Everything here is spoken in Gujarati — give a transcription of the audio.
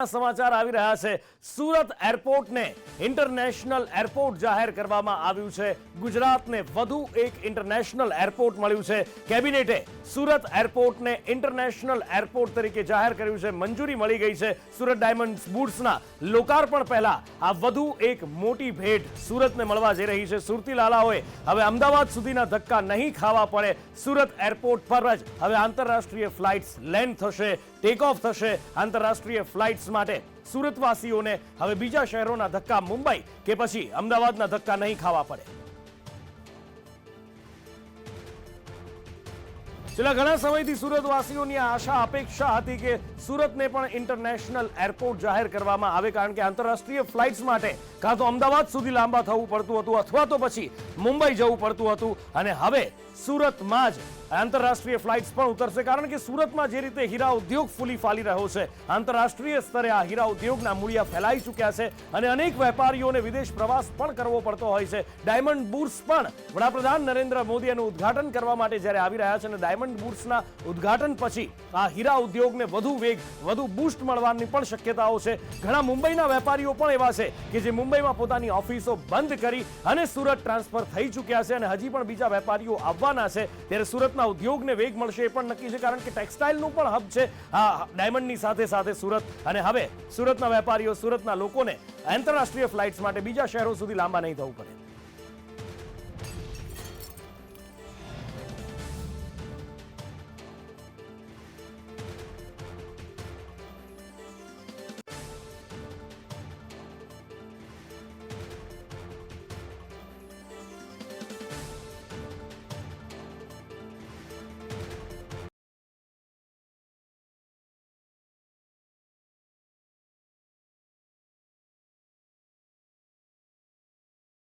સમાચાર આવી રહ્યા છે। સુરત એરપોર્ટને ઇન્ટરનેશનલ એરપોર્ટ જાહેર કરવામાં આવ્યું છે। ગુજરાતને વધુ એક ઇન્ટરનેશનલ એરપોર્ટ મળ્યું છે। કેબિનેટે સુરત એરપોર્ટને ઇન્ટરનેશનલ એરપોર્ટ તરીકે જાહેર કર્યું છે। મંજૂરી મળી ગઈ છે। સુરત ડાયમંડ બુટ્સના લોકાર્પણ પહેલા આ વધુ એક મોટી ભેટ સુરતને મળવા જઈ રહી છે। સુરતી લાલાઓએ હવે અમદાવાદ સુધીના ધક્કા નહીં ખાવા પડે। સુરત એરપોર્ટ પર જ હવે આંતરરાષ્ટ્રીય ફ્લાઇટ્સ લેન્ડ થશે, ટેક ઓફ થશે। આંતરરાષ્ટ્રીય ફ્લાઇટ્સ માટે સુરતવાસીઓને હવે બીજા શહેરોના ધક્કા, મુંબઈ કે પછી અમદાવાદના ધક્કા નહીં ખાવા પડે। છેલ્લા ઘણા સમયથી સુરતવાસીઓની આશા અપેક્ષા હતી કે સુરતને પણ ઇન્ટરનેશનલ એરપોર્ટ જાહેર કરવામાં આવે, કારણ કે આંતરરાષ્ટ્રીય ફ્લાઇટ્સ માટે કાં તો અમદાવાદ સુધી લાંબા થવું પડતું હતું અથવા તો પછી મુંબઈ જવું પડતું હતું, અને હવે સુરતમાં જ આંતરરાષ્ટ્રીય ફ્લાઇટ્સ પણ ઉતરશે। કારણ કે સુરતમાં જે રીતે હીરા ઉદ્યોગ ફૂલી ફાલી રહ્યો છે, આંતરરાષ્ટ્રીય સ્તરે આ હીરા ઉદ્યોગના મૂળિયા ફેલાઈ ચૂક્યા છે અને અનેક વેપારીઓને વિદેશ પ્રવાસ પણ કરવો પડતો હોય છે। ડાયમંડ બુટ્સ પણ વડાપ્રધાન નરેન્દ્ર મોદી એનું ઉદ્ઘાટન કરવા માટે જ્યારે આવી રહ્યા છે અને ડાયમંડ બુટ્સના ઉદ્ઘાટન પછી આ હીરા ઉદ્યોગને વધુ વેગ, વધુ બૂસ્ટ મળવાની પણ શક્યતાઓ છે। ઘણા મુંબઈના વેપારીઓ પણ એવા છે કે જે મુંબઈમાં પોતાની ઓફિસો બંધ કરી અને સુરત ટ્રાન્સફર થઈ ચૂક્યા છે અને હજી પણ બીજા વેપારીઓ આવવાના છે। ત્યારે સુરતના ઉદ્યોગને વેગ મળશે એ પણ નક્કી છે, કારણ કે ટેક્સટાઇલનું પણ હબ છે આ ડાયમંડની સાથે સાથે સુરત, અને હવે સુરતના વેપારીઓ, સુરતના લોકોને આંતરરાષ્ટ્રીય ફ્લાઇટ્સ માટે બીજા શહેરો સુધી લાંબા નહીં થવું પડે।